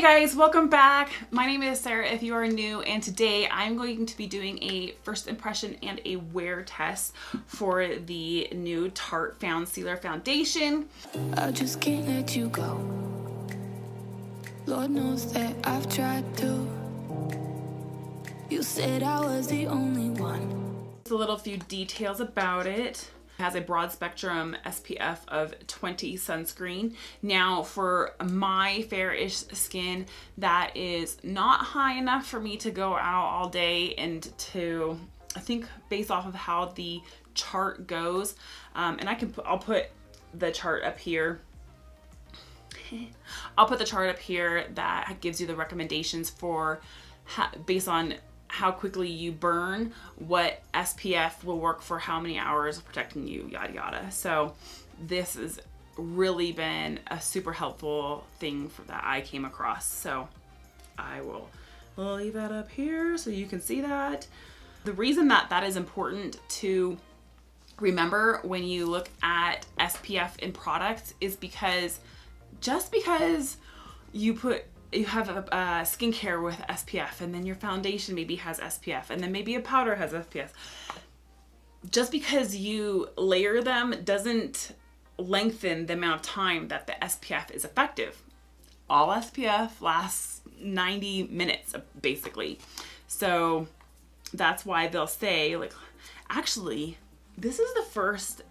Hey guys, welcome back. My name is Sarah if you are new, and today I'm going to be doing a first impression and a wear test for the new Tarte Foundcealer foundation. I just can't let you go. Lord knows that I've tried to. You said I was the only one. Just a little few details about it. It has a broad spectrum SPF of 20 sunscreen. Now for my fairish skin, that is not high enough for me to go out all day, and to, I think based off of how the chart goes, and I'll put the chart up here. I'll put the chart up here that gives you the recommendations for based on how quickly you burn, what SPF will work for how many hours protecting you, yada yada. So this has really been a super helpful thing that I came across. So I will leave that up here so you can see that. The reason that is important to remember when you look at SPF in products is because just because you have a skincare with SPF, and then your foundation maybe has SPF, and then maybe a powder has SPF. Just because you layer them doesn't lengthen the amount of time that the SPF is effective. All SPF lasts 90 minutes, basically. So that's why they'll say, like, actually, this is the first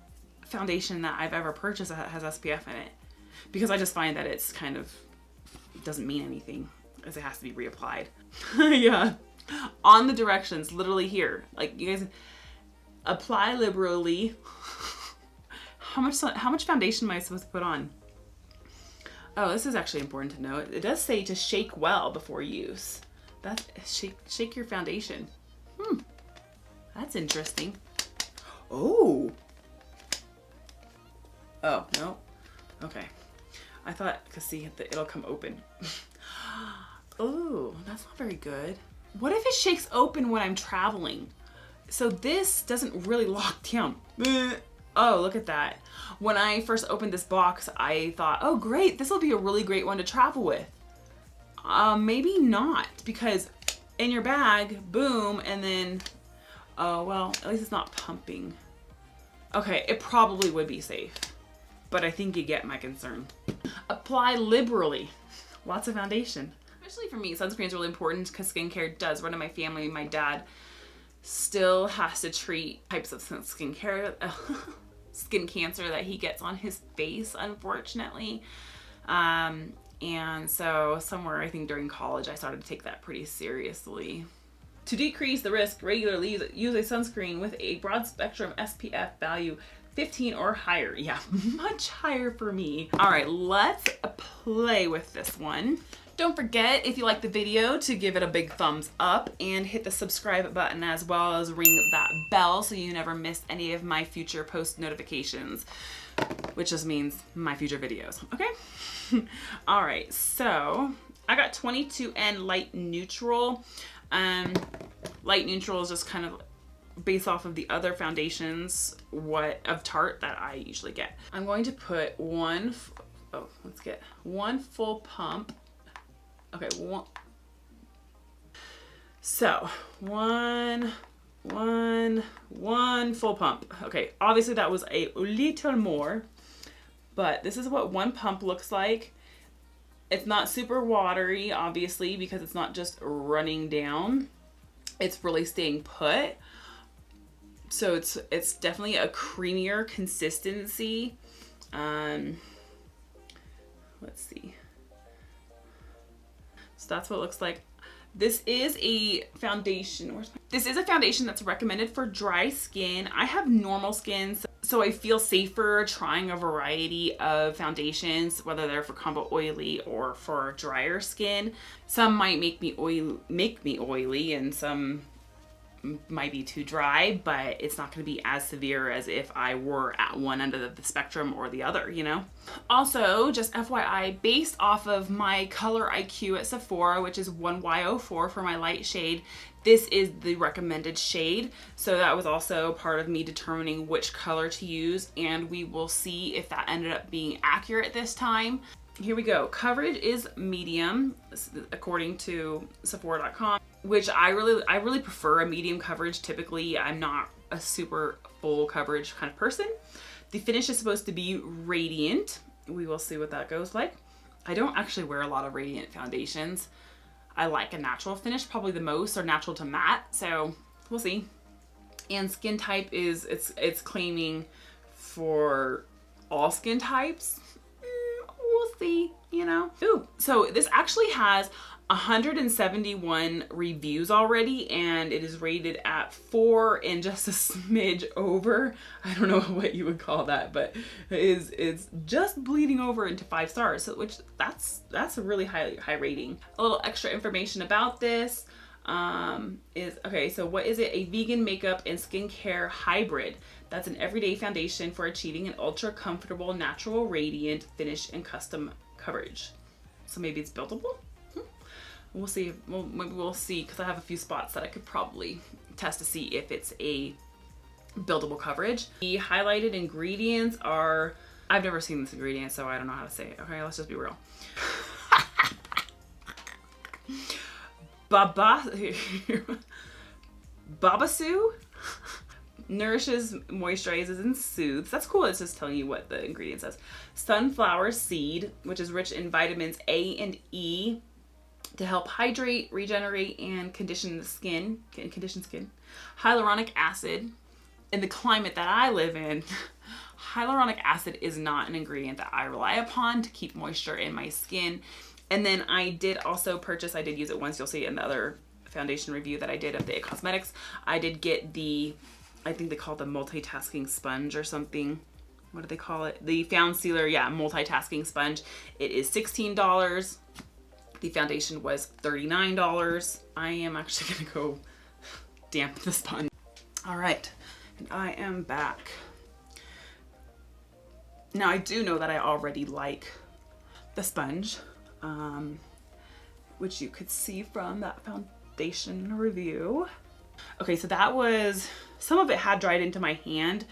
foundation that I've ever purchased that has SPF in it. Because I just find that it's kind of doesn't mean anything, as it has to be reapplied. Yeah. On the directions, literally here. Like, you guys apply liberally. How much foundation am I supposed to put on? Oh, this is actually important to note. It does say to shake well before use. That's shake your foundation. That's interesting. Oh, no. Okay. I thought, because see, it'll come open. Oh, that's not very good. What if it shakes open when I'm traveling? So this doesn't really lock down. Oh, look at that. When I first opened this box, I thought, oh great, this will be a really great one to travel with. Maybe not, because in your bag, boom, and then, oh, well, at least it's not pumping. Okay, it probably would be safe, but I think you get my concern. Apply liberally. Lots of foundation. Especially for me, sunscreen is really important because skincare does run in my family. My dad still has to treat types of skin cancer that he gets on his face, unfortunately. And so somewhere, I think during college, I started to take that pretty seriously. To decrease the risk, regularly use a sunscreen with a broad spectrum SPF value 15 or higher. Yeah, much higher for me. All right, let's play with this one. Don't forget, if you like the video, to give it a big thumbs up and hit the subscribe button, as well as ring that bell so you never miss any of my future post notifications, which just means my future videos, okay? All right, so I got 22N light neutral. Light neutral is just kind of based off of the other foundations of Tarte that I usually get. I'm going to put one full pump. Okay, so one full pump. Okay, obviously that was a little more, but this is what one pump looks like. It's not super watery, obviously, because it's not just running down. It's really staying put. So it's definitely a creamier consistency. Let's see. So that's what it looks like. This is a foundation. This is a foundation that's recommended for dry skin. I have normal skin, so I feel safer trying a variety of foundations, whether they're for combo oily or for drier skin. Some might make me oily, and some might be too dry, but it's not going to be as severe as if I were at one end of the spectrum or the other, you know? Also, just FYI, based off of my color IQ at Sephora, which is 1Y04 for my light shade, this is the recommended shade. So that was also part of me determining which color to use, and we will see if that ended up being accurate this time. here we go. Coverage is medium, according to Sephora.com, which I really prefer a medium coverage. Typically, I'm not a super full coverage kind of person. The finish is supposed to be radiant. We will see what that goes like. I don't actually wear a lot of radiant foundations. I like a natural finish probably the most, or natural to matte, so we'll see. And skin type is, it's claiming for all skin types. We'll see, you know. Ooh, so this actually has 171 reviews already, and it is rated at 4 and just a smidge over. I don't know what you would call that, but it's just bleeding over into 5 stars, so which that's a really high rating. A little extra information about this is, okay, so what is it? A vegan makeup and skincare hybrid. That's an everyday foundation for achieving an ultra comfortable, natural, radiant finish and custom coverage. So maybe it's buildable? We'll see. Maybe we'll see, because I have a few spots that I could probably test to see if it's a buildable coverage. The highlighted ingredients are, I've never seen this ingredient, so I don't know how to say it. Okay, let's just be real. Babasu nourishes, moisturizes, and soothes. That's cool. It's just telling you what the ingredient says. Sunflower seed, which is rich in vitamins A and E to help hydrate, regenerate, and condition skin. Hyaluronic acid. In the climate that I live in, hyaluronic acid is not an ingredient that I rely upon to keep moisture in my skin. And then I did also purchase, I did use it once, you'll see in the other foundation review that I did of the IT Cosmetics, I did get the, I think they call it the multitasking sponge or something. What do they call it? The Foundcealer, yeah, multitasking sponge. It is $16. The foundation was $39. I am actually gonna go damp the sponge. All right, and I am back. Now I do know that I already like the sponge, which you could see from that foundation review. Okay, so that was, some of it had dried into my hand,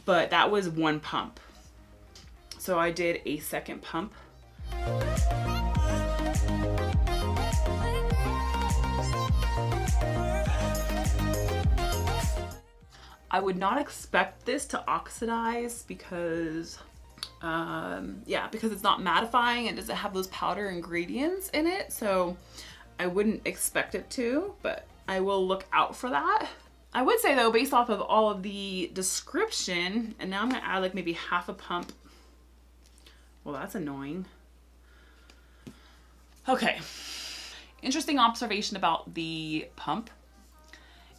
but that was one pump. So I did a second pump. I would not expect this to oxidize because, yeah, because it's not mattifying and doesn't have those powder ingredients in it. So I wouldn't expect it to, but I will look out for that. I would say though, based off of all of the description, and now I'm gonna add like maybe half a pump. Well, that's annoying. Okay, interesting observation about the pump.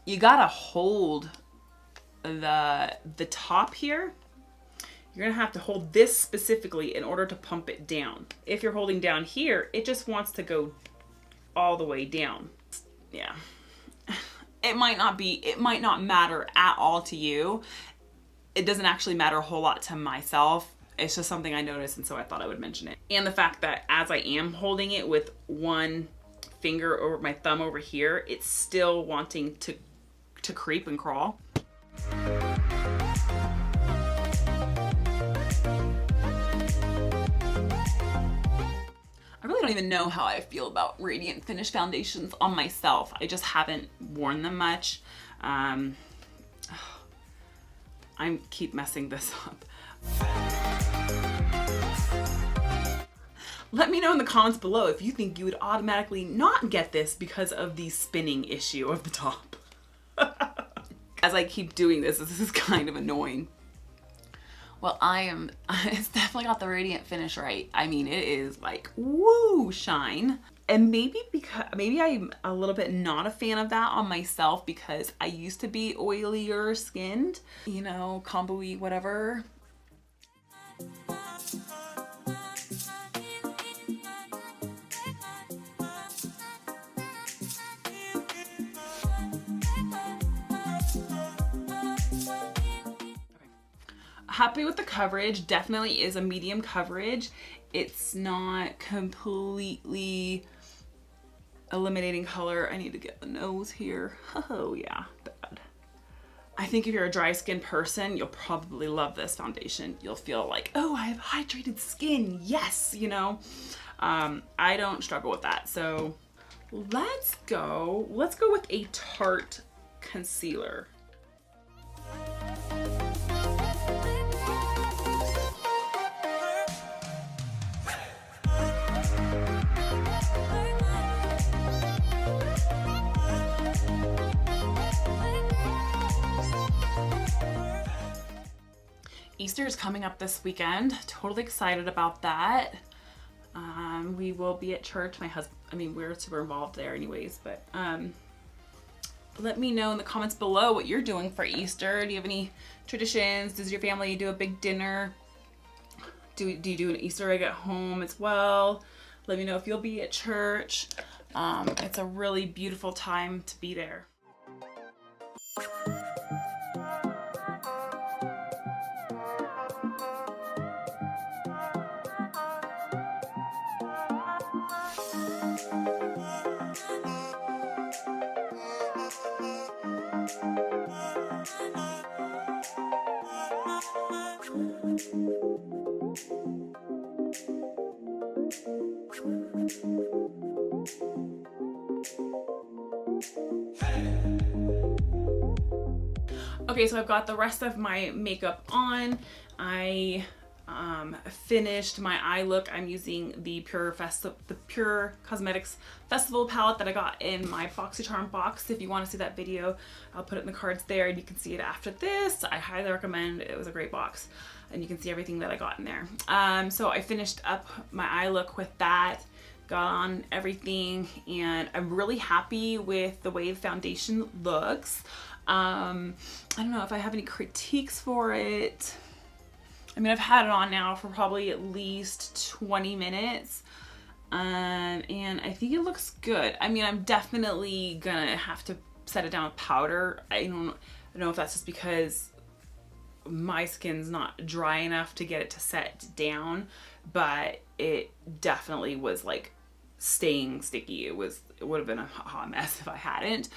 You gotta hold the top here. You're gonna have to hold this specifically in order to pump it down. If you're holding down here, it just wants to go all the way down. Yeah. It might not matter at all to you. It doesn't actually matter a whole lot to myself. It's just something I noticed, and so I thought I would mention it. And the fact that as I am holding it with one finger or my thumb over here, it's still wanting to creep and crawl. I really don't even know how I feel about Radiant Finish foundations on myself. I just haven't worn them much. I keep messing this up. Let me know in the comments below if you think you would automatically not get this because of the spinning issue of the top. As I keep doing this is kind of annoying. Well, it's definitely got the Radiant Finish right. I mean, it is like, woo, shine. And maybe I'm a little bit not a fan of that on myself because I used to be oilier skinned, you know, combo-y, whatever. Happy with the coverage. Definitely is a medium coverage. It's not completely eliminating color. I need to get the nose here. Oh yeah, bad. I think if you're a dry skin person, you'll probably love this foundation. You'll feel like, oh, I have hydrated skin, yes, you know. I don't struggle with that, so let's go with a Tarte concealer. Easter is coming up this weekend. Totally excited about that. We will be at church. We're super involved there anyways, but let me know in the comments below what you're doing for Easter. Do you have any traditions? Does your family do a big dinner? Do you do an Easter egg at home as well? Let me know if you'll be at church. It's a really beautiful time to be there. Okay, so I've got the rest of my makeup on. I finished my eye look. I'm using the Pure Cosmetics Festival palette that I got in my BoxyCharm box. If you want to see that video, I'll put it in the cards there and you can see it after this. I highly recommend it. It was a great box and you can see everything that I got in there. So I finished up my eye look with that, got on everything, and I'm really happy with the way the foundation looks. I don't know if I have any critiques for it. I mean, I've had it on now for probably at least 20 minutes. And I think it looks good. I mean, I'm definitely gonna have to set it down with powder. I don't know if that's just because my skin's not dry enough to get it to set down, but it definitely was like staying sticky. It would have been a hot mess if I hadn't.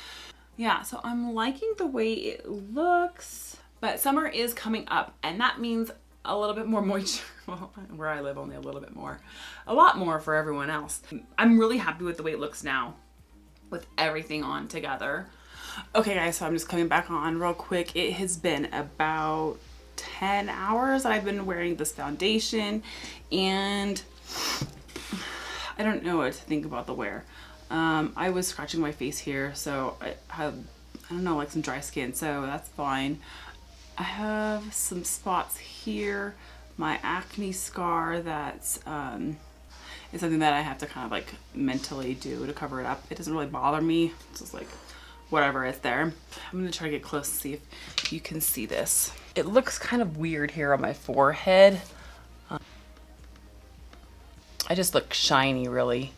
Yeah, so I'm liking the way it looks, but summer is coming up and that means a little bit more moisture. Well, where I live, only a little bit more. A lot more for everyone else. I'm really happy with the way it looks now with everything on together. Okay guys, so I'm just coming back on real quick. It has been about 10 hours that I've been wearing this foundation and I don't know what to think about the wear. I was scratching my face here, so I have, I don't know, like some dry skin, so that's fine. I have some spots here, my acne scar that's is something that I have to kind of like mentally do to cover it up. It doesn't really bother me, it's just like whatever is there. I'm gonna try to get close to see if you can see this. It looks kind of weird here on my forehead. I just look shiny really.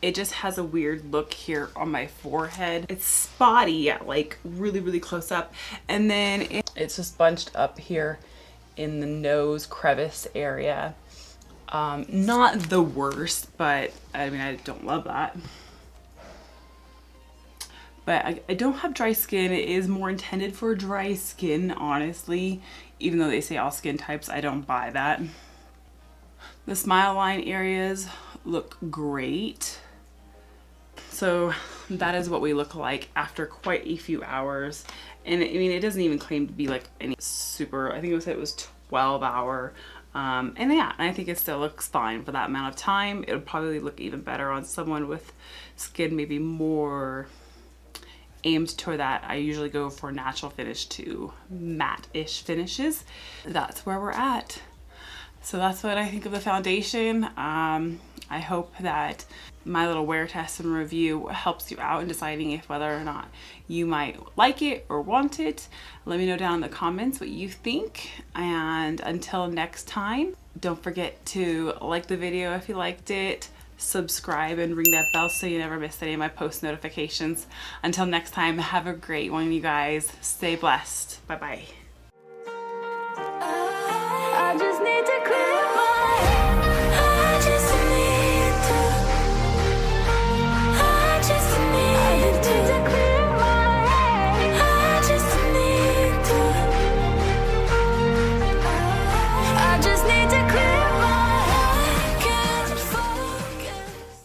It just has a weird look here on my forehead. It's spotty at like really close up, and then it's just bunched up here in the nose crevice area. Not the worst, but I mean, I don't love that. But I don't have dry skin. It is more intended for dry skin, honestly. Even though they say all skin types, I don't buy that. The smile line areas look great. So that is what we look like after quite a few hours. And I mean, it doesn't even claim to be like any super, I think it was 12-hour. And yeah, I think it still looks fine for that amount of time. It would probably look even better on someone with skin maybe more aimed toward that. I usually go for natural finish to matte-ish finishes. That's where we're at. So that's what I think of the foundation. I hope that my little wear test and review helps you out in deciding if whether or not you might like it or want it. Let me know down in the comments what you think. And until next time, don't forget to like the video if you liked it, subscribe and ring that bell so you never miss any of my post notifications. Until next time, have a great one, you guys. Stay blessed. Bye-bye.